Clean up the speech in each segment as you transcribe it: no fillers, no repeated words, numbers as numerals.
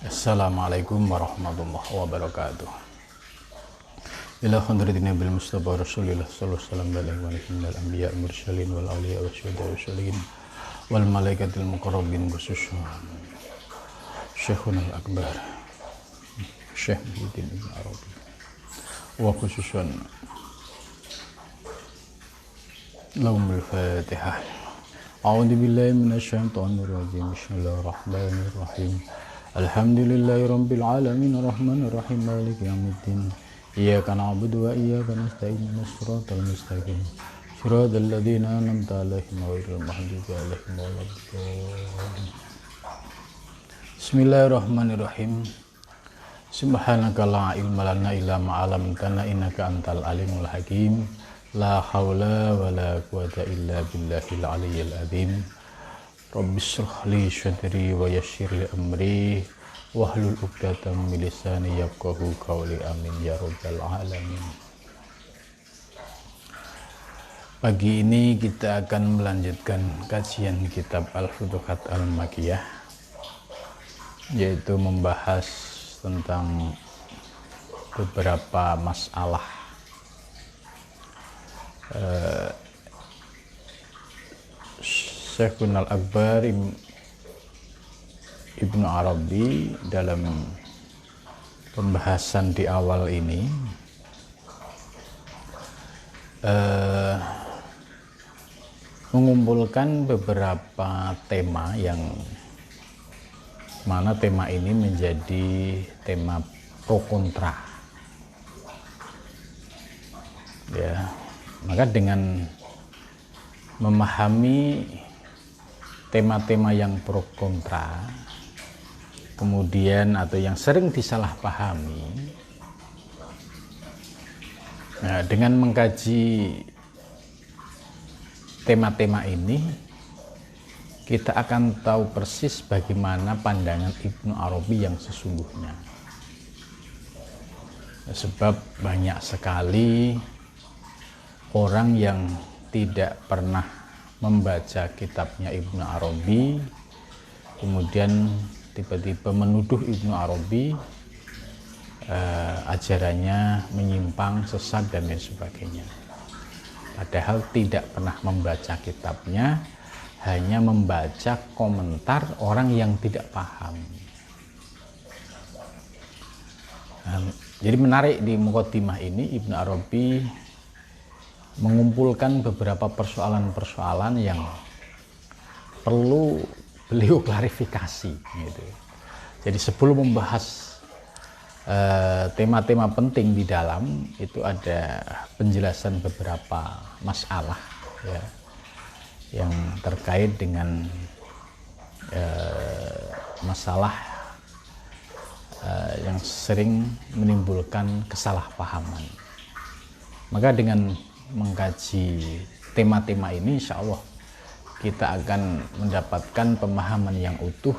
Assalamualaikum warahmatullahi wabarakatuh. Ila hadratin Nabil Mustafa Rasulillah sallallahu alaihi wasallam wal anbiya mursalin wal awliya wasyuhada wasyolihin wal malaikatil muqarrabin khususun Syekhuna al-Akbar Syekh Muhyiddin Ibn Arabi wa khususun lahumul Fatihah. A'udzu billahi minasyaitonir rajim. Bismillahirrahmanirrahim. Alhamdulillahi rabbil alamin arrahmanir rahim maliki yaumiddin. Iyyaka na'budu wa iyyaka nasta'in ihdinas siratal mustaqim. Shiratal ladzina an'amta 'alaihim ghairil maghdubi 'alaihim waladdallin. Bismillahirrahmanirrahim. Subhanaka la ilma lana illa ma 'allamtana innaka antal alimul hakim. La haula wa la quwata illa billahil aliyyil azim. Rabbi shrah li sadri wa yassir li amri wahlul 'uqdatam min lisani yafqahu qawli amin ya rabbal alamin. Pagi ini kita akan melanjutkan kajian kitab Al-Futuhat Al-Makkiyah, yaitu membahas tentang beberapa masalah Syekhuna al-Akbar Ibnu Arabi dalam pembahasan di awal ini mengumpulkan beberapa tema yang mana tema ini menjadi tema pro kontra, ya. Maka dengan memahami tema-tema yang pro kontra, kemudian atau yang sering disalahpahami, nah, dengan mengkaji tema-tema ini, kita akan tahu persis bagaimana pandangan Ibnu Arabi yang sesungguhnya. Sebab banyak sekali orang yang tidak pernah membaca kitabnya Ibnu Arabi, kemudian tiba-tiba menuduh Ibnu Arabi ajarannya menyimpang, sesat dan lain sebagainya. Padahal tidak pernah membaca kitabnya, hanya membaca komentar orang yang tidak paham. Jadi menarik, di Muqaddimah ini Ibnu Arabi mengumpulkan beberapa persoalan-persoalan yang perlu beliau klarifikasi, gitu. Jadi sebelum membahas tema-tema penting di dalam itu, ada penjelasan beberapa masalah, ya, yang terkait dengan masalah yang sering menimbulkan kesalahpahaman. Maka dengan mengkaji tema-tema ini, insya Allah kita akan mendapatkan pemahaman yang utuh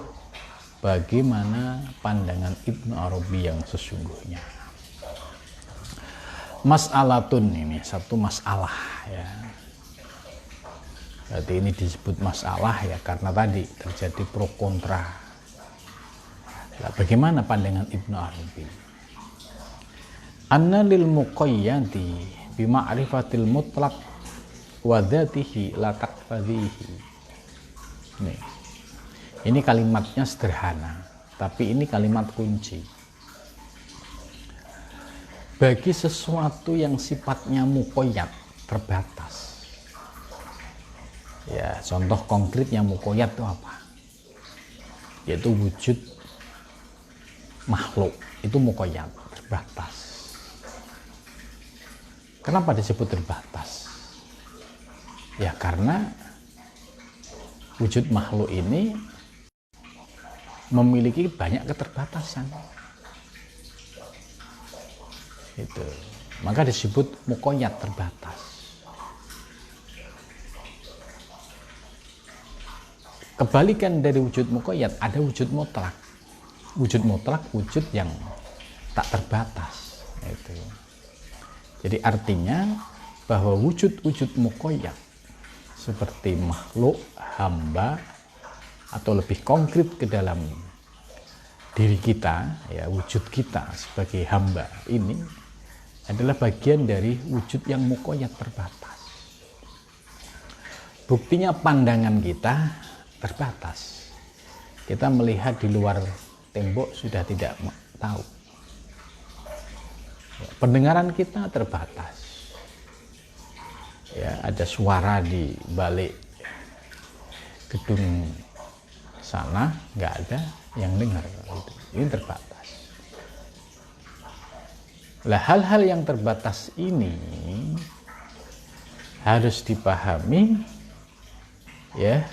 bagaimana pandangan Ibnu Arabi yang sesungguhnya. Mas'alatun, ini satu masalah, ya. Berarti ini disebut masalah, ya, karena tadi terjadi pro kontra. Nah, bagaimana pandangan Ibnu Arabi? Anna lil muqayyadi bima'rifatil mutlaq wa dzatihi la taqfadhihi. Ini kalimatnya sederhana, tapi ini kalimat kunci. Bagi sesuatu yang sifatnya muqayyad, terbatas. Ya, contoh konkretnya muqayyad itu apa? Yaitu wujud makhluk, itu muqayyad, terbatas. Kenapa disebut terbatas? Ya karena wujud makhluk ini memiliki banyak keterbatasan. Itu. Maka disebut muqayyad, terbatas. Kebalikan dari wujud muqayyad, ada wujud mutlak. Wujud mutlak, wujud yang tak terbatas. Itu. Jadi artinya bahwa wujud-wujud muqayyad seperti makhluk, hamba, atau lebih konkret ke dalam diri kita, ya wujud kita sebagai hamba ini adalah bagian dari wujud yang muqayyad terbatas. Buktinya pandangan kita terbatas. Kita melihat di luar tembok sudah tidak tahu. Pendengaran kita terbatas. Ya, ada suara di balik gedung sana, nggak ada yang dengar. Ini terbatas. Lah, hal-hal yang terbatas ini harus dipahami, ya,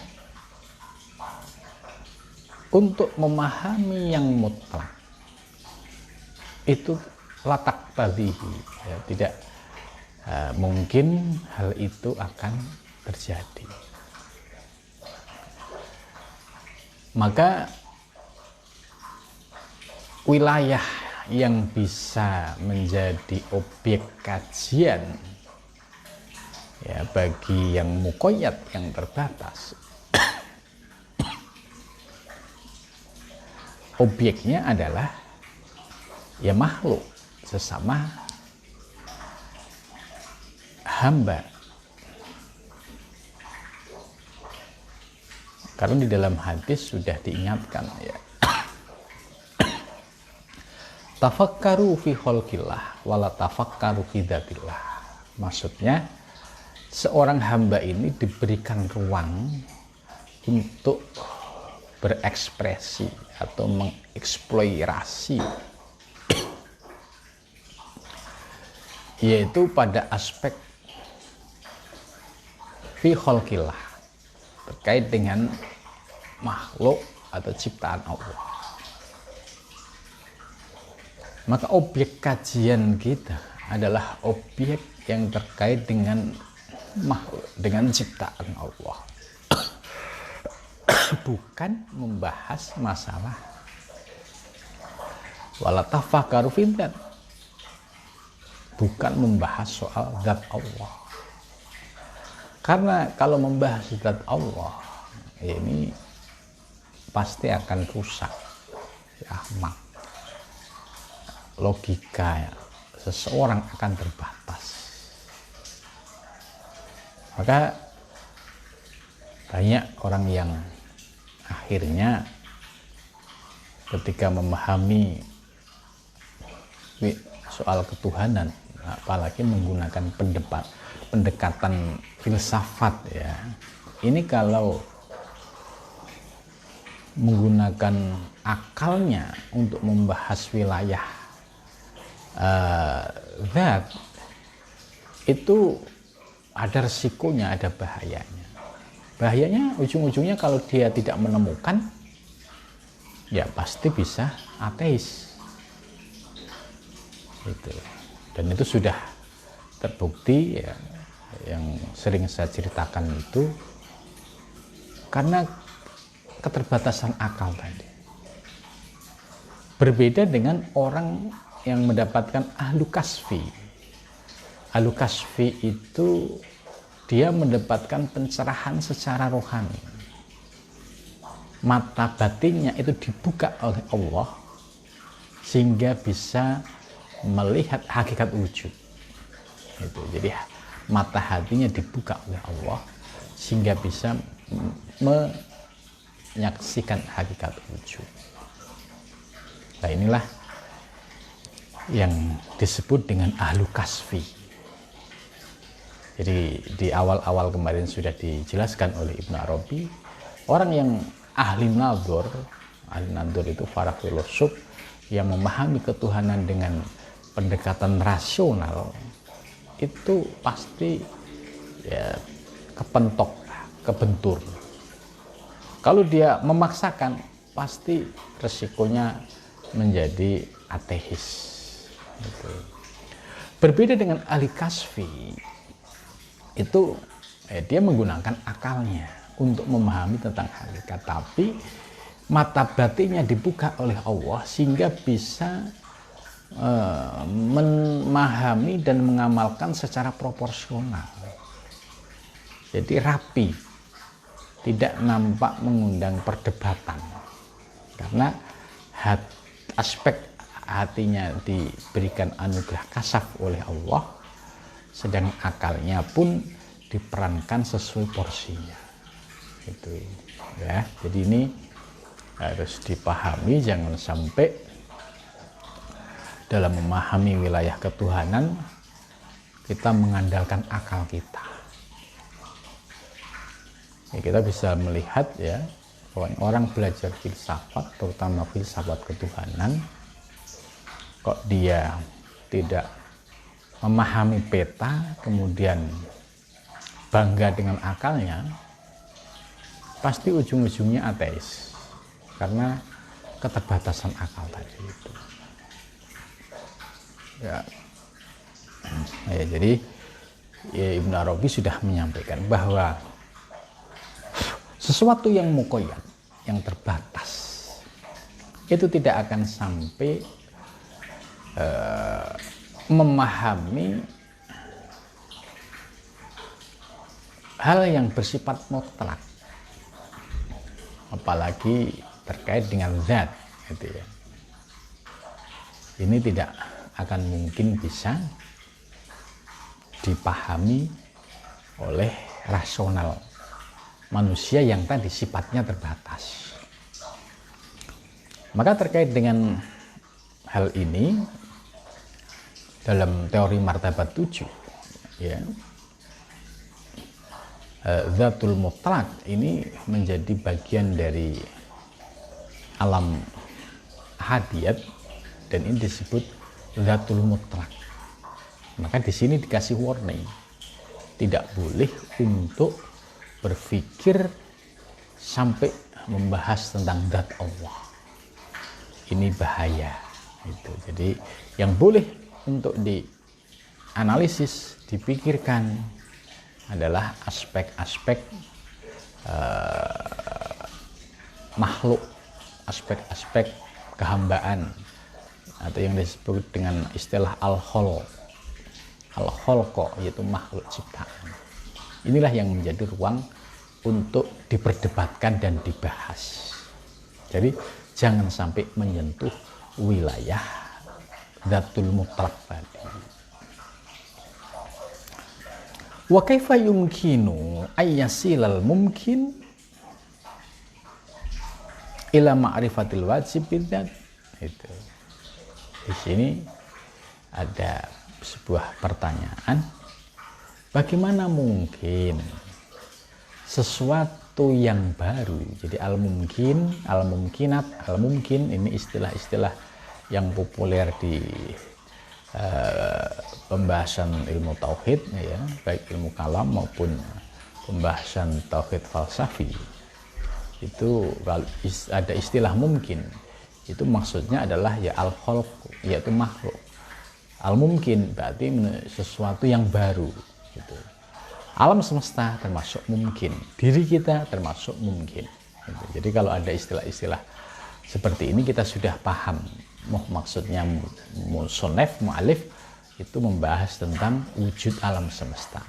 untuk memahami yang mutlak itu latak tadihi, ya, tidak mungkin hal itu akan terjadi. Maka wilayah yang bisa menjadi objek kajian, ya, bagi yang muqayyad, yang terbatas, objeknya adalah ya makhluk, sesama hamba. Karena di dalam hadis sudah diingatkan, ya, tafakkaru fi khalqillah wala tafakkaru fi dzatillah. Maksudnya seorang hamba ini diberikan ruang untuk berekspresi atau mengeksplorasi, yaitu pada aspek fi khalqillah, terkait dengan makhluk atau ciptaan Allah. Maka objek kajian kita adalah objek yang terkait dengan makhluk, dengan ciptaan Allah. Bukan membahas masalah wala tafakkaru fi dzat, bukan membahas soal zat Allah. Karena kalau membahas zat Allah ini pasti akan rusak, ya, ahmak. Logika seseorang akan terbatas. Maka banyak orang yang akhirnya ketika memahami soal ketuhanan, apalagi menggunakan pendekatan filsafat, ya, ini kalau menggunakan akalnya untuk membahas wilayah zat, itu ada resikonya, ada bahayanya. Bahayanya ujung-ujungnya kalau dia tidak menemukan, ya pasti bisa ateis. Itu. Dan itu sudah terbukti, ya, yang sering saya ceritakan itu karena keterbatasan akal tadi. Berbeda dengan orang yang mendapatkan ahlu kasfi. Ahlu kasfi itu dia mendapatkan pencerahan secara rohani. Mata batinnya itu dibuka oleh Allah sehingga bisa melihat hakikat wujud. Itu. Jadi mata hatinya dibuka oleh Allah sehingga bisa menyaksikan hakikat wujud. Nah, inilah yang disebut dengan ahlu kasfi. Jadi di awal-awal kemarin sudah dijelaskan oleh Ibnu Arabi, orang yang ahli nadzur itu para filosof yang memahami ketuhanan dengan pendekatan rasional, itu pasti, ya, kepentok, kebentur. Kalau dia memaksakan, pasti resikonya menjadi ateis. Gitu. Berbeda dengan ahli kasfi, itu dia menggunakan akalnya untuk memahami tentang hakikat, tapi mata batinnya dibuka oleh Allah sehingga bisa memahami dan mengamalkan secara proporsional. Jadi rapi, tidak nampak mengundang perdebatan, karena hati aspek hatinya diberikan anugerah kasaf oleh Allah, sedang akalnya pun diperankan sesuai porsinya. Itu ya. Jadi ini harus dipahami, jangan sampai dalam memahami wilayah ketuhanan kita mengandalkan akal kita. Ya, kita bisa melihat ya, bahwa orang belajar filsafat, terutama filsafat ketuhanan, kok dia tidak memahami peta, kemudian bangga dengan akalnya, pasti ujung-ujungnya ateis, karena keterbatasan akal tadi itu. Ya, jadi ya, Ibnu Arabi sudah menyampaikan bahwa sesuatu yang muqayyad, yang terbatas, itu tidak akan sampai memahami hal yang bersifat mutlak, apalagi terkait dengan zat, gitu ya. Ini tidak akan mungkin bisa dipahami oleh rasional manusia yang tadi sifatnya terbatas. Maka terkait dengan hal ini, dalam teori martabat 7 ya, zatul mutlak ini menjadi bagian dari alam hadiyat, dan ini disebut zatul mutlak. Maka di sini dikasih warning, tidak boleh untuk berpikir sampai membahas tentang zat Allah. Ini bahaya. Gitu. Jadi yang boleh untuk dianalisis, dipikirkan adalah aspek-aspek makhluk, aspek-aspek kehambaan, atau yang disebut dengan istilah al-khalqa, yaitu makhluk ciptaan. Inilah yang menjadi ruang untuk diperdebatkan dan dibahas. Jadi jangan sampai menyentuh wilayah zatul mutlaq tadi. Wa kaifa yumkinu ayyasilal mumkin ila ma'rifatil wajib bidzat. Itu. Di sini ada sebuah pertanyaan, bagaimana mungkin sesuatu yang baru, jadi al-mumkin, al-mumkinat, al-mumkin, ini istilah-istilah yang populer di pembahasan ilmu tauhid ya, baik ilmu kalam maupun pembahasan tauhid falsafi. Itu kalau ada istilah mungkin, itu maksudnya adalah ya al-khalq, yaitu makhluk. Al-mumkin berarti sesuatu yang baru gitu. Alam semesta termasuk mungkin, diri kita termasuk mungkin gitu. Jadi kalau ada istilah-istilah seperti ini kita sudah paham maksudnya. Musonef, mu'alif itu membahas tentang wujud alam semesta.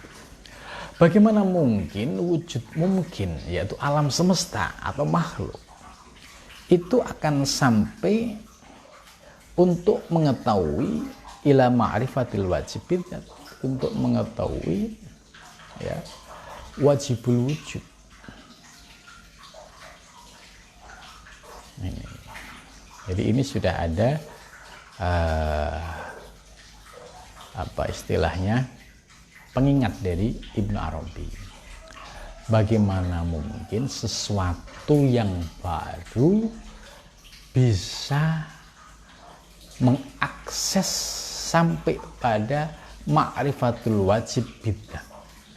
Bagaimana mungkin wujud mungkin, yaitu alam semesta atau makhluk, itu akan sampai untuk mengetahui ila ma'rifatil wajib bidzat, untuk mengetahui ya wajibul wujud. Ini. Jadi ini sudah ada apa istilahnya, pengingat dari Ibnu Arabi. Bagaimana mungkin sesuatu yang baru bisa mengakses sampai pada ma'rifatul wajib bidzat,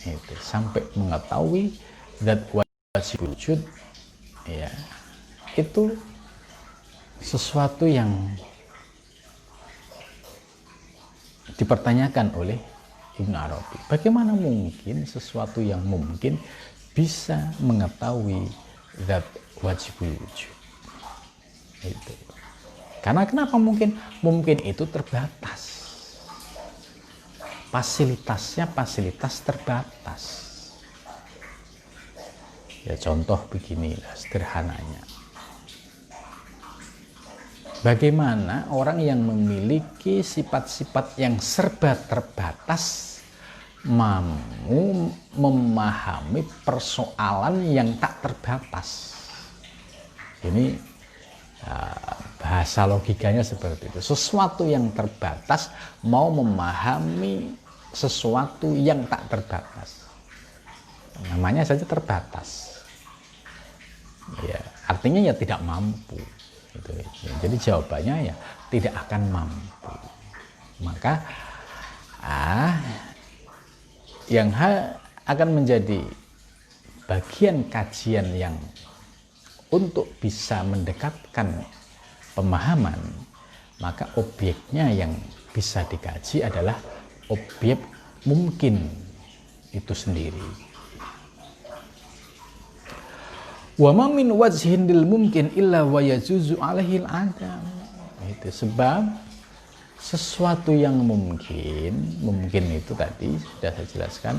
itu sampai mengetahui zat wajib wujud ya, itu sesuatu yang dipertanyakan oleh Ibnu Arabi. Bagaimana mungkin sesuatu yang mungkin bisa mengetahui zat wajib wujud itu? Karena kenapa mungkin? Mungkin itu terbatas, fasilitasnya fasilitas terbatas. Ya contoh beginilah sederhananya, bagaimana orang yang memiliki sifat-sifat yang serba terbatas mampu memahami persoalan yang tak terbatas. Ini bahasa logikanya seperti itu. Sesuatu yang terbatas mau memahami sesuatu yang tak terbatas. Namanya saja terbatas. Ya, artinya ya tidak mampu. Gitu. Jadi jawabannya ya tidak akan mampu. Maka yang akan menjadi bagian kajian yang untuk bisa mendekatkan pemahaman, maka objeknya yang bisa dikaji adalah objek mungkin itu sendiri. Wa ma min wajhin lil mumkin illa wa yajuzu alaihi al-adam. Itu sebab sesuatu yang mungkin itu tadi sudah saya jelaskan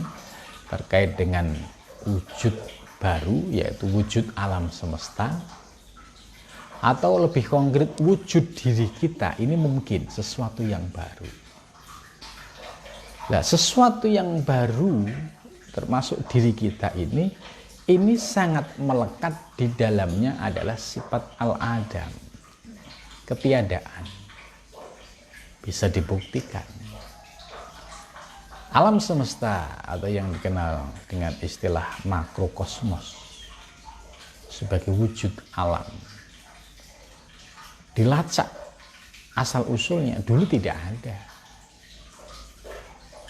terkait dengan wujud baru, yaitu wujud alam semesta, atau lebih konkret wujud diri kita. Ini mungkin sesuatu yang baru. Nah, sesuatu yang baru termasuk diri kita ini sangat melekat di dalamnya adalah sifat al-adam, ketiadaan. Bisa dibuktikan. Alam semesta atau yang dikenal dengan istilah makrokosmos sebagai wujud alam, dilacak asal usulnya dulu tidak ada.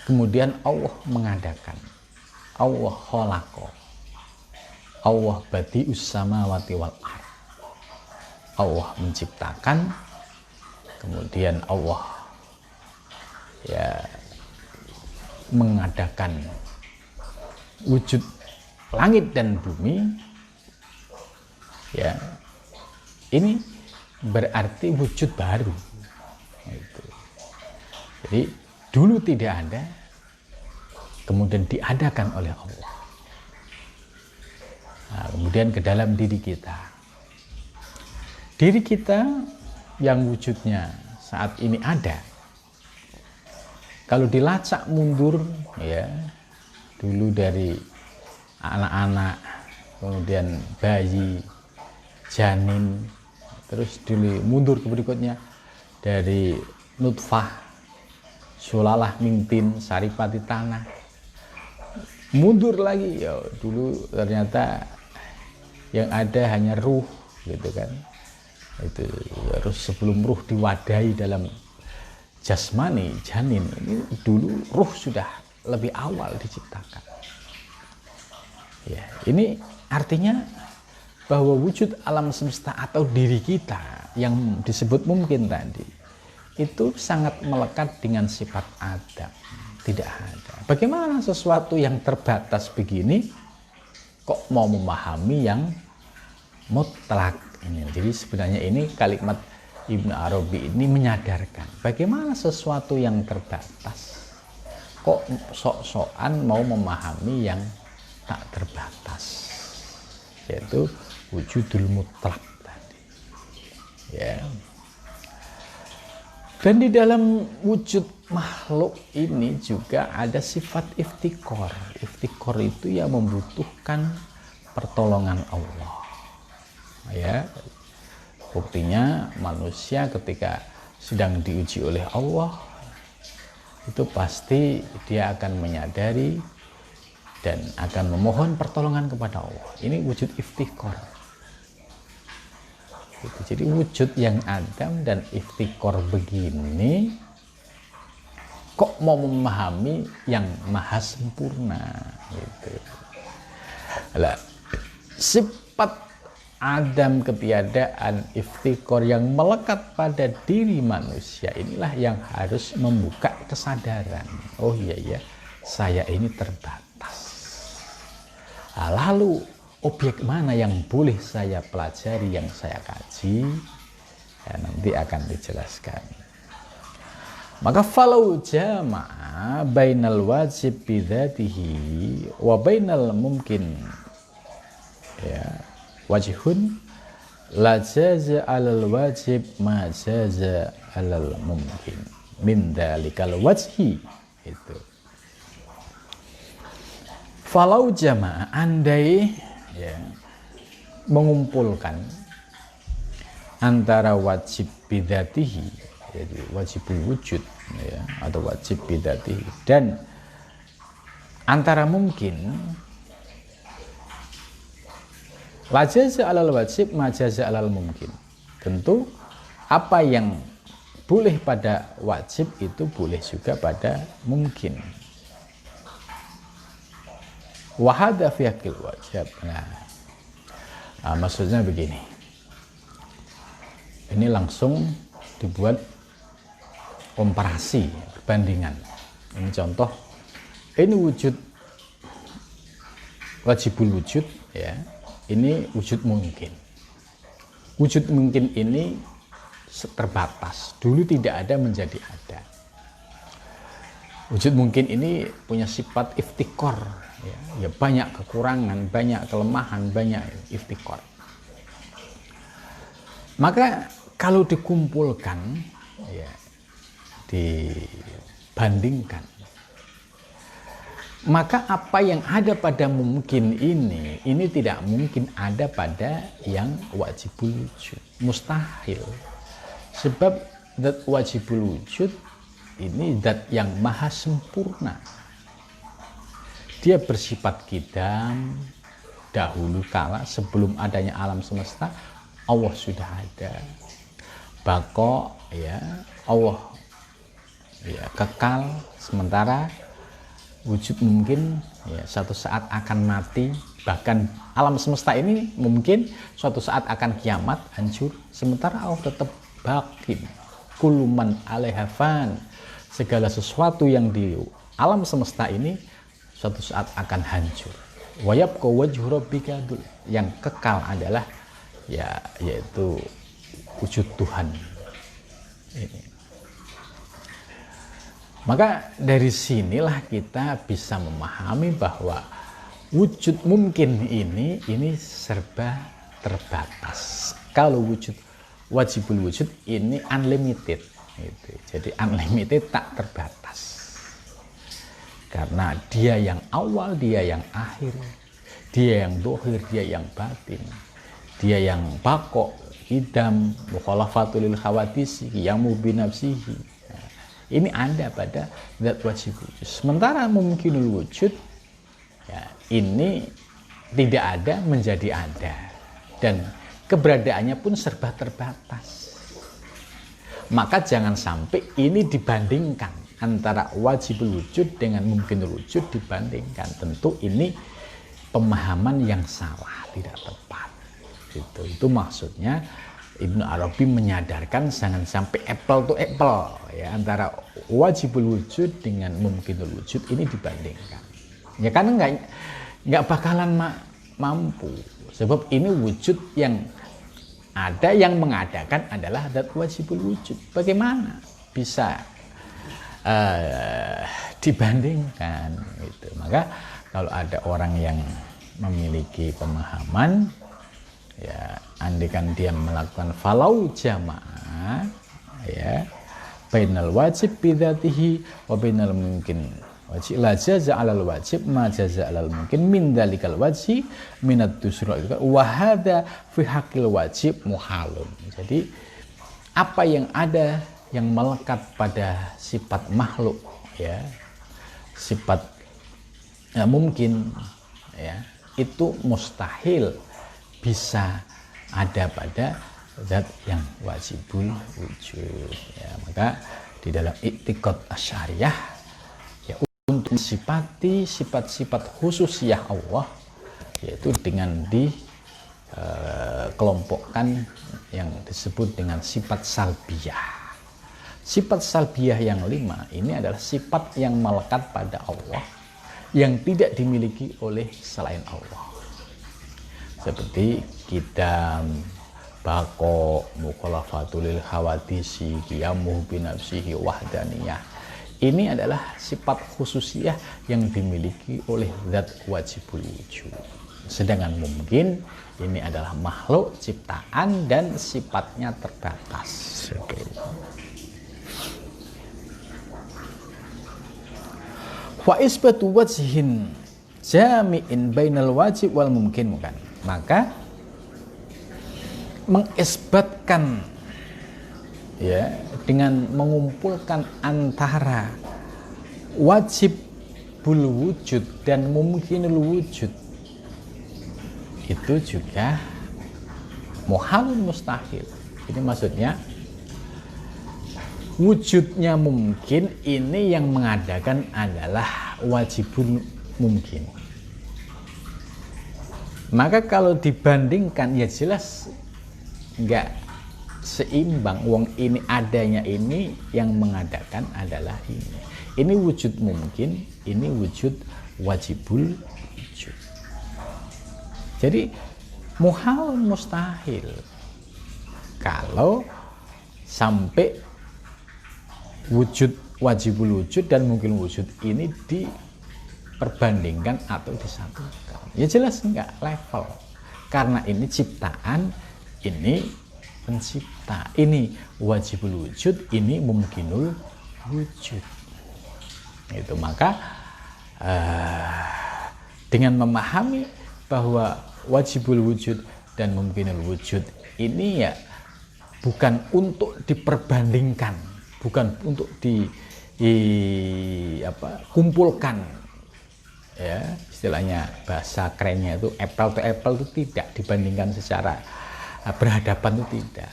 Kemudian Allah mengadakan, Allah khalaqo, Allah badi'us samawati wal ardh. Allah menciptakan, kemudian Allah mengadakan wujud langit dan bumi. Ya, ini berarti wujud baru. Jadi dulu tidak ada, kemudian diadakan oleh Allah. Nah, kemudian ke dalam diri kita yang wujudnya saat ini ada. Kalau dilacak mundur, ya, dulu dari anak-anak, kemudian bayi, janin, terus dulu mundur ke berikutnya dari nutfah, sulalah mintin, saripati tanah, mundur lagi, ya dulu ternyata yang ada hanya ruh, gitu kan. Itu harus sebelum ruh diwadahi dalam jasmani, janin, ini dulu ruh sudah lebih awal diciptakan. Ya, ini artinya bahwa wujud alam semesta atau diri kita yang disebut mungkin tadi itu sangat melekat dengan sifat adam, tidak ada. Bagaimana sesuatu yang terbatas begini kok mau memahami yang mutlak ini? Jadi sebenarnya ini kalimat Ibnu Arabi ini menyadarkan bagaimana sesuatu yang terbatas kok sok-sokan mau memahami yang tak terbatas, yaitu wujudul mutlak tadi. Ya. Dan di dalam wujud makhluk ini juga ada sifat iftikor. Iftikor itu ya membutuhkan pertolongan Allah. Ya. Buktinya manusia ketika sedang diuji oleh Allah itu pasti dia akan menyadari dan akan memohon pertolongan kepada Allah. Ini wujud iftikor. Jadi wujud yang adam dan iftikor begini kok mau memahami yang maha sempurna gitu. Lah, sifat adam, ketiadaan, iftikor yang melekat pada diri manusia inilah yang harus membuka kesadaran. Oh iya ya, saya ini terbatas. Nah, lalu objek mana yang boleh saya pelajari, yang saya kaji? Ya, nanti akan dijelaskan. Maka falau jama'a bainal wajib bidzatihi wa bainal mumkin, ya, wajhun la jaza 'alal wajib ma jaza 'alal mumkin min dalikal wajhi. Itu falau jamaah, andai ya mengumpulkan antara wajib bidzatihi, jadi wajibul wujud ya, atau wajib bidzatihi, dan antara mungkin, la jaza 'alal wajib ma jaza 'alal mungkin. Tentu apa yang boleh pada wajib itu boleh juga pada mungkin. Wa hadza fi haqqil wajib. Nah, maksudnya begini. Ini langsung dibuat komparasi, perbandingan. Ini contoh. Ini wujud wajibul wujud ya. Ini wujud mungkin. Wujud mungkin ini terbatas. Dulu tidak ada menjadi ada. Wujud mungkin ini punya sifat iftikor. Ya, banyak kekurangan, banyak kelemahan, banyak iftikor. Maka kalau dikumpulkan, ya, dibandingkan, maka apa yang ada pada mungkin ini tidak mungkin ada pada yang wajibul wujud. Mustahil. Sebab zat wajibul wujud ini zat yang maha sempurna. Dia bersifat qidam, dahulu kala sebelum adanya alam semesta Allah sudah ada. Baqo ya, Allah ya kekal, sementara wujud mungkin ya suatu saat akan mati, bahkan alam semesta ini mungkin suatu saat akan kiamat, hancur, sementara Allah tetap baqin. Kullu man 'alaiha fan. Segala sesuatu yang di alam semesta ini suatu saat akan hancur. Wa yabqa wajhu rabbika, yang kekal adalah ya yaitu wujud Tuhan ini. Maka dari sinilah kita bisa memahami bahwa wujud mungkin ini serba terbatas. Kalau wujud wajibul wujud ini unlimited gitu. Jadi unlimited, tak terbatas. Karena dia yang awal, dia yang akhir, dia yang dohir, dia yang batin, dia yang baqo, idam, mukhalafatul lil khawadisi, yang mubinafsihi. Nah, ini ada pada zat wajib wujud. Sementara mungkinul wujud, ya, ini tidak ada menjadi ada, dan keberadaannya pun serba terbatas. Maka jangan sampai ini dibandingkan antara wajibul wujud dengan mungkinul wujud, dibandingkan. Tentu ini pemahaman yang salah, tidak tepat. Itu maksudnya Ibnu Arabi menyadarkan jangan sampai apple to apple ya, antara wajibul wujud dengan mungkinul wujud ini dibandingkan. Ya karena nggak bakalan mampu. Sebab ini wujud yang ada, yang mengadakan adalah zat wajibul wujud. Bagaimana bisa dibandingkan gitu. Maka kalau ada orang yang memiliki pemahaman, ya andaikan dia melakukan falau jamaah ya bainal wajib bidzatihi wa bainal mungkin wajib, la jaza 'alal wajib ma jaza 'alal mungkin min dalikal wajhi minad dusra wa hadza fi haqqil wajib muhalun. Jadi apa yang ada yang melekat pada sifat makhluk ya, sifat mungkin ya, itu mustahil bisa ada pada zat yang wajibul wujud ya. Maka di dalam i'tiqad asy'ariyah ya, untuk mensifati sifat-sifat khususiyah Allah, yaitu dengan dikelompokkan yang disebut dengan sifat salbiyah. Sifat salbiyah yang 5 ini adalah sifat yang melekat pada Allah, yang tidak dimiliki oleh selain Allah. Seperti qidam, baqo, mukhalafatul lil khawadisi, qiyamuhu binafsihi, wahdaniyah. Ini adalah sifat khususiyah yang dimiliki oleh zat wajibul wujud. Sedangkan mungkin ini adalah makhluk ciptaan dan sifatnya terbatas. Wa isbatu wajhin jami'in bainal wajib wal mungkin, bukan. Maka mengisbatkan ya dengan mengumpulkan antara wajibul wujud dan mungkinul wujud itu juga muhalun mustahil. Ini maksudnya wujudnya mungkin, ini yang mengadakan adalah wajibul mungkin. Maka kalau dibandingkan ya jelas enggak seimbang. Wong ini adanya, ini yang mengadakan adalah ini. Ini wujud mungkin, ini wujud wajibul wujud. Jadi muhal mustahil kalau sampai wujud wajibul wujud dan mungkin wujud ini diperbandingkan atau disatukan. Ya jelas enggak level. Karena ini ciptaan, ini pencipta, ini wajibul wujud, ini mungkinul wujud. Itu maka dengan memahami bahwa wajibul wujud dan mungkinul wujud ini ya bukan untuk diperbandingkan, bukan untuk kumpulkan, ya istilahnya bahasa kerennya itu apple to apple, itu tidak dibandingkan secara berhadapan, itu tidak.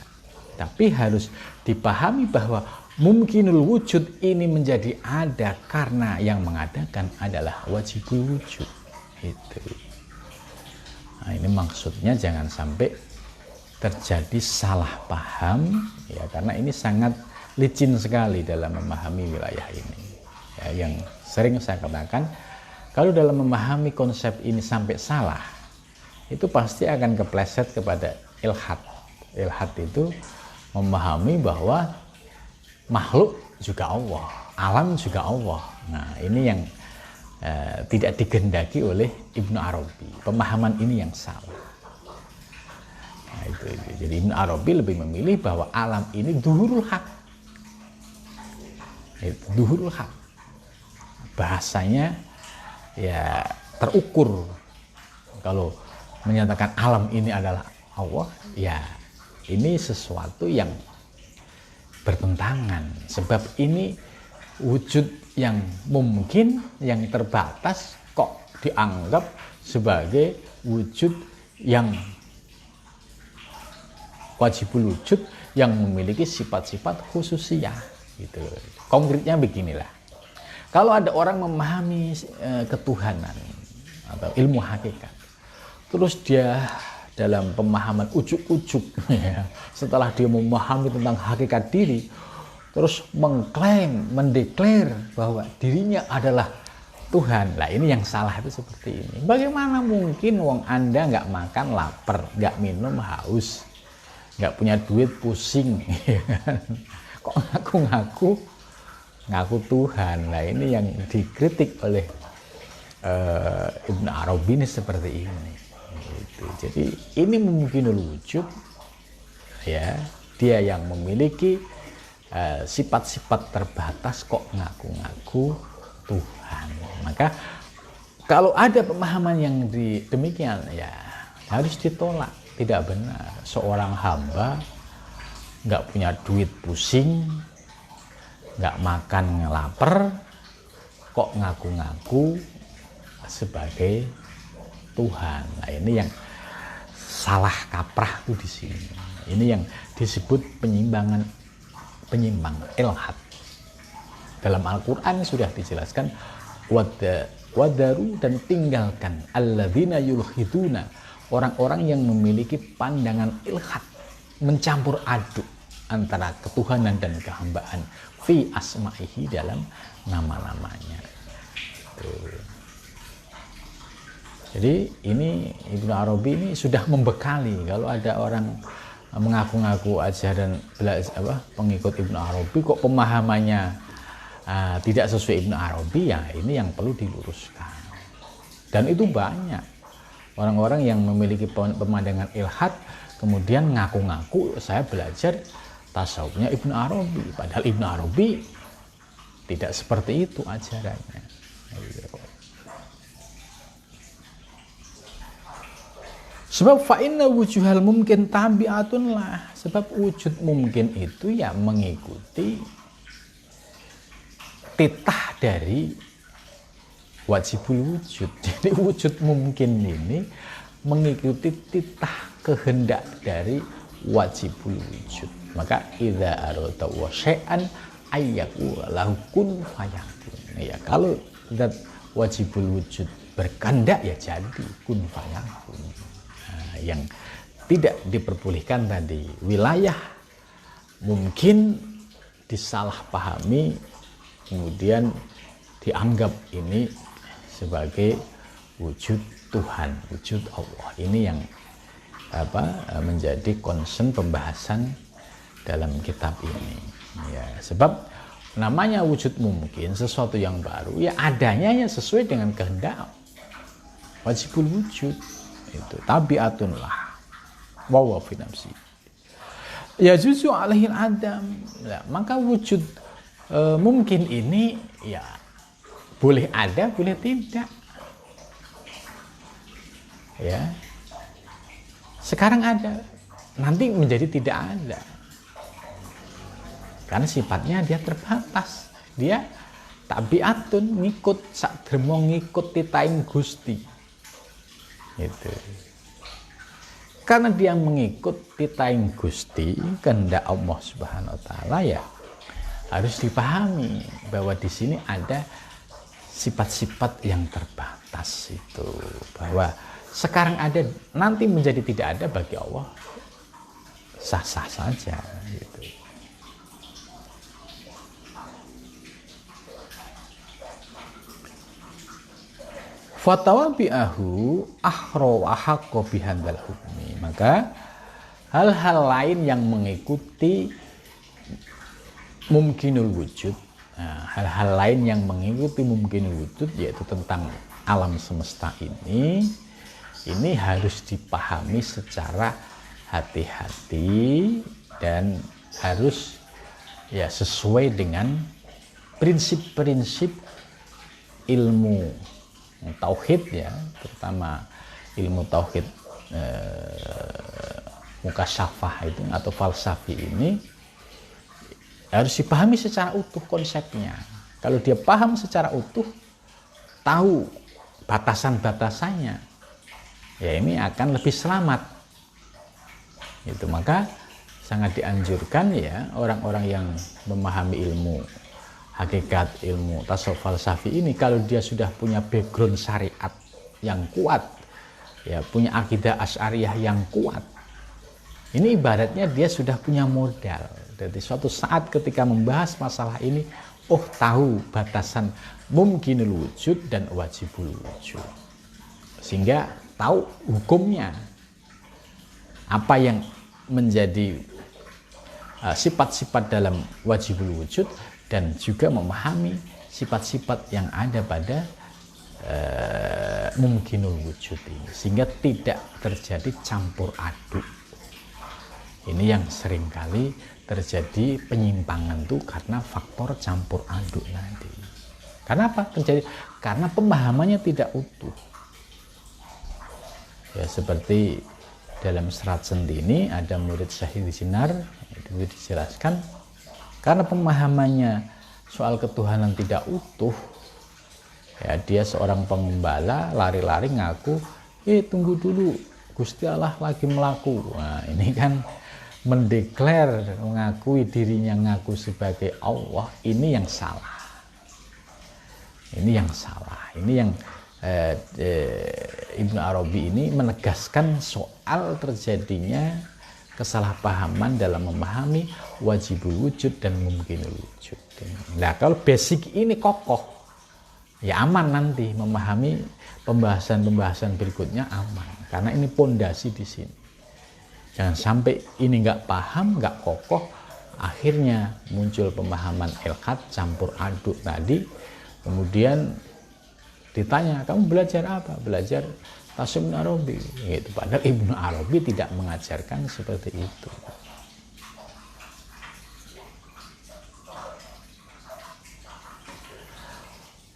Tapi harus dipahami bahwa mungkinul wujud ini menjadi ada karena yang mengadakan adalah wajibul wujud. Itu. Nah, ini maksudnya jangan sampai terjadi salah paham, ya, karena ini sangat licin sekali dalam memahami wilayah ini. Ya, yang sering saya katakan, kalau dalam memahami konsep ini sampai salah, itu pasti akan kepleset kepada ilhad. Ilhad itu memahami bahwa makhluk juga Allah, alam juga Allah. Nah, ini yang tidak digendaki oleh Ibnu Arabi. Pemahaman ini yang salah. Nah, itu. Jadi Ibnu Arabi lebih memilih bahwa alam ini dhuhurul haq. Itu dhuhurul haq. Bahasanya ya terukur. Kalau menyatakan alam ini adalah Allah, ya ini sesuatu yang bertentangan. Sebab ini wujud yang mungkin, yang terbatas, kok dianggap sebagai wujud yang wajibul wujud yang memiliki sifat-sifat khususiyah. Gitu. Konkretnya beginilah. Kalau ada orang memahami ketuhanan atau ilmu hakikat, terus dia dalam pemahaman ujuk-ujuk, ya, setelah dia memahami tentang hakikat diri, terus mengklaim, mendeklar bahwa dirinya adalah Tuhan. Lah ini yang salah itu seperti ini. Bagaimana mungkin wong Anda nggak makan lapar, nggak minum haus, nggak punya duit pusing, kok ngaku Tuhan. Lah ini yang dikritik oleh Ibnu Arabi ini seperti ini. Gitu. Jadi ini mungkinul wujud, ya, dia yang memiliki sifat-sifat terbatas kok ngaku-ngaku Tuhan. Maka kalau ada pemahaman yang demikian, ya harus ditolak. Tidak benar. Seorang hamba nggak punya duit pusing, nggak makan lapar, kok ngaku-ngaku sebagai Tuhan. Nah, ini yang salah kaprah tuh di sini. Ini yang disebut penyimbang ilhad. Dalam Al-Quran sudah dijelaskan wadaru, dan tinggalkan alladzina yulhiduna, orang-orang yang memiliki pandangan ilhad, mencampur aduk antara ketuhanan dan kehambaan, fi asma'ihi, dalam nama-namanya. Jadi ini Ibnu Arabi ini sudah membekali. Kalau ada orang mengaku-ngaku ajaran pengikut Ibnu Arabi kok pemahamannya tidak sesuai Ibnu Arabi, ya ini yang perlu diluruskan. Dan itu banyak orang-orang yang memiliki pemandangan ilhad kemudian ngaku-ngaku saya belajar tasawufnya Ibnu Arabi, padahal Ibnu Arabi tidak seperti itu ajarannya. Sebab fa'inna wujuhal mungkin tabi'atun lah. Sebab wujud mungkin itu ya mengikuti titah dari wajibul wujud. Jadi wujud mungkin ini mengikuti titah kehendak dari wajibul wujud. Maka idza arada wa syai'an ayyakun lahu kun fayakun. Ya kalau zat wajibul wujud berkehendak ya jadi kun fayakun. Yang tidak diperbolehkan tadi wilayah mungkin disalahpahami kemudian dianggap ini sebagai wujud Tuhan, wujud Allah. Ini yang menjadi concern pembahasan dalam kitab ini ya, sebab namanya wujud mungkin sesuatu yang baru ya adanya ya sesuai dengan kehendak wajibul wujud. Itu tabiatun lah wa fi nafsi ya juzu alaihi adam ya, maka wujud mungkin ini ya boleh ada boleh tidak ya, sekarang ada nanti menjadi tidak ada karena sifatnya dia terbatas, dia tabiatun ngikut sak dermo ngikut titaing Gusti. Itu. Karena dia mengikut titaing Gusti kehendak Allah Subhanahu wa taala ya harus dipahami bahwa di sini ada sifat-sifat yang terbatas itu, bahwa sekarang ada nanti menjadi tidak ada bagi Allah sah-sah saja gitu. Fatawabi'ahu ahra wa haqqa bihadzal hukmi. Maka hal-hal lain yang mengikuti mumkinul wujud, hal-hal lain yang mengikuti mumkinul wujud yaitu tentang alam semesta ini harus dipahami secara hati-hati dan harus ya sesuai dengan prinsip-prinsip ilmu tauhid ya, terutama ilmu tauhid mukasyafah itu atau falsafi ini harus dipahami secara utuh konsepnya. Kalau dia paham secara utuh, tahu batasan-batasannya, ya ini akan lebih selamat. Itu maka sangat dianjurkan ya orang-orang yang memahami ilmu hakikat, ilmu tasawuf falsafi ini, kalau dia sudah punya background syariat yang kuat, ya punya akidah asy'ariyah yang kuat, ini ibaratnya dia sudah punya modal. Jadi suatu saat ketika membahas masalah ini, oh tahu batasan mumkinul wujud dan wajibul wujud, sehingga tahu hukumnya, apa yang menjadi sifat-sifat dalam wajibul wujud, dan juga memahami sifat-sifat yang ada pada mumkinul wujud ini, sehingga tidak terjadi campur aduk. Ini yang seringkali terjadi penyimpangan tuh karena faktor campur aduk nanti. Karena apa terjadi? Karena pemahamannya tidak utuh. Ya seperti dalam Serat Sentini ada murid Syahid Sinar itu dijelaskan, karena pemahamannya soal ketuhanan tidak utuh, ya dia seorang pengembala lari-lari ngaku, tunggu dulu Gusti Allah lagi melaku. Nah ini kan mendeklar, mengakui dirinya ngaku sebagai Allah, ini yang salah. Ini yang salah. Ini yang Ibnu Arabi ini menegaskan soal terjadinya kesalahpahaman dalam memahami wajibul wujud dan mumkinul wujud. Nah kalau basic ini kokoh, ya aman nanti memahami pembahasan-pembahasan berikutnya aman, karena ini pondasi di sini. Jangan sampai ini nggak paham, nggak kokoh, akhirnya muncul pemahaman ilhad campur aduk tadi, kemudian ditanya kamu belajar apa? Belajar Tasawuf Ibnu Arabi gitu. Padahal Ibnu Arabi tidak mengajarkan seperti itu.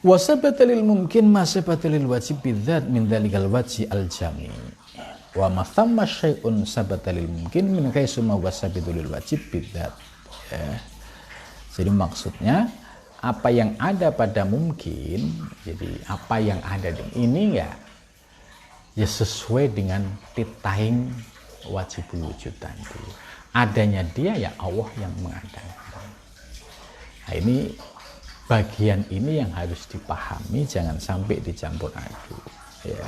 Wa sabata lil mumkin ma sabata lil wajib bidzat min dzalikal wajhi al jami. Wa ma thamma syai'un sabata lil mumkin min kaisu ma wasabitu lil wajib bidzat. Ya. Jadi maksudnya apa yang ada pada mungkin, jadi apa yang ada ini ya sesuai dengan titahing wajibul wujud tadi. Adanya dia ya Allah yang mengadakan. Nah, ini bagian ini yang harus dipahami, jangan sampai dicampur aduk. Ya.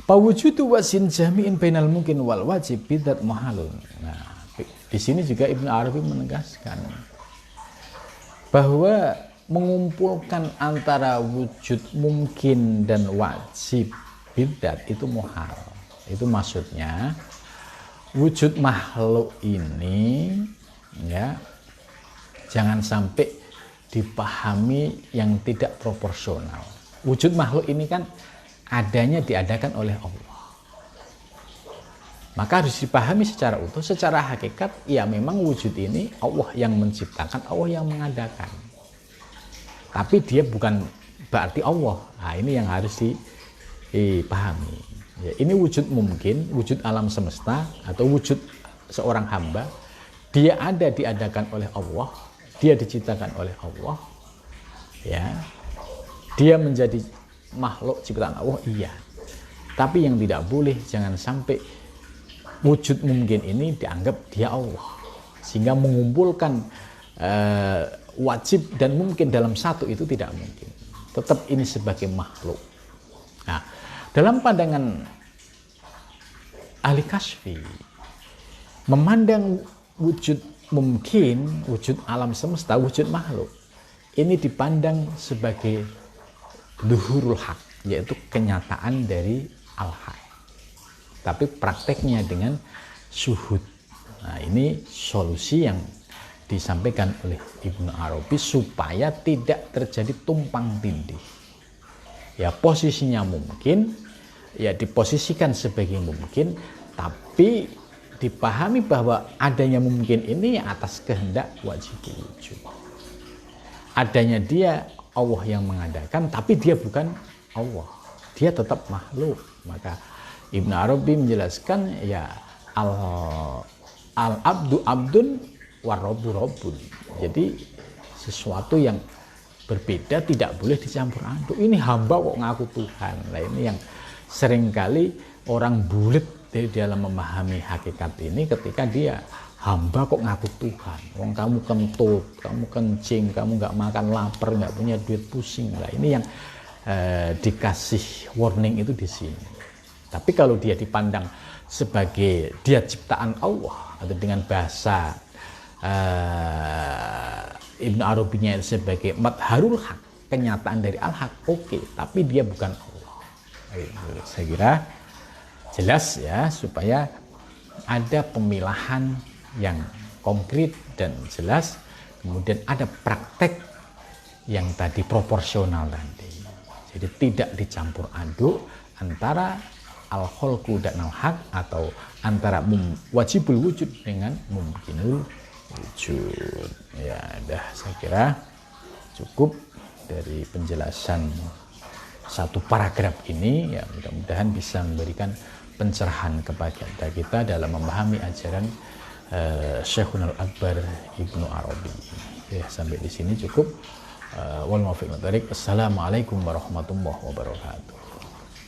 Pawujudu wasin jami'in bainal mungkin wal wajib bidzat muhalun. Nah, di sini juga Ibnu Arabi menegaskan bahwa mengumpulkan antara wujud mungkin dan wajib bidzat itu muhal. Itu maksudnya wujud makhluk ini ya jangan sampai dipahami yang tidak proporsional. Wujud makhluk ini kan adanya diadakan oleh Allah. Maka harus dipahami secara utuh, secara hakikat, ya memang wujud ini Allah yang menciptakan, Allah yang mengadakan. Tapi dia bukan berarti Allah. Nah, ini yang harus dipahami. Ya, ini wujud mungkin, wujud alam semesta, atau wujud seorang hamba. Dia ada diadakan oleh Allah, dia diciptakan oleh Allah. Ya, dia menjadi makhluk ciptaan Allah, iya. Tapi yang tidak boleh, jangan sampai wujud mungkin ini dianggap dia Allah, sehingga mengumpulkan wajib dan mungkin dalam satu itu tidak mungkin. Tetap ini sebagai makhluk. Nah, dalam pandangan ahli kasfi, memandang wujud mungkin, wujud alam semesta, wujud makhluk, ini dipandang sebagai zuhurul haq, yaitu kenyataan dari al-haq. Tapi prakteknya dengan syuhud. Nah, ini solusi yang disampaikan oleh Ibnu Arabi supaya tidak terjadi tumpang tindih. Ya, posisinya mungkin, ya diposisikan sebagai mungkin, tapi dipahami bahwa adanya mungkin ini atas kehendak wajib wujud. Adanya dia Allah yang mengadakan, tapi dia bukan Allah. Dia tetap makhluk. Maka Ibnu Arabi menjelaskan ya al-abdu abdun warabbu rabbun. Jadi sesuatu yang berbeda tidak boleh dicampur aduk. Ini hamba kok ngaku Tuhan. Nah, ini yang seringkali orang bulet dari dalam memahami hakikat ini ketika dia hamba kok ngaku Tuhan. Wong kamu kentut, kamu kencing, kamu nggak makan, lapar, nggak punya duit, pusing. Lah ini yang dikasih warning itu di sini. Tapi kalau dia dipandang sebagai dia ciptaan Allah, atau dengan bahasa Ibnu Arabinya sebagai madharul haq, kenyataan dari al-haq, oke, tapi dia bukan Allah. Saya kira jelas ya, supaya ada pemilahan yang konkret dan jelas, kemudian ada praktek yang tadi proporsional tadi. Jadi tidak dicampur aduk antara al-kholqu dan al-haq, atau antara wajibul wujud dengan mumkinul wujud. Ya, saya kira cukup dari penjelasan satu paragraf ini. Ya, mudah-mudahan bisa memberikan pencerahan kepada kita dalam memahami ajaran Syekhul Akbar Ibnu Arabi. Ya, sampai di sini cukup. Wal muwaffiq. Assalamualaikum warahmatullahi wabarakatuh.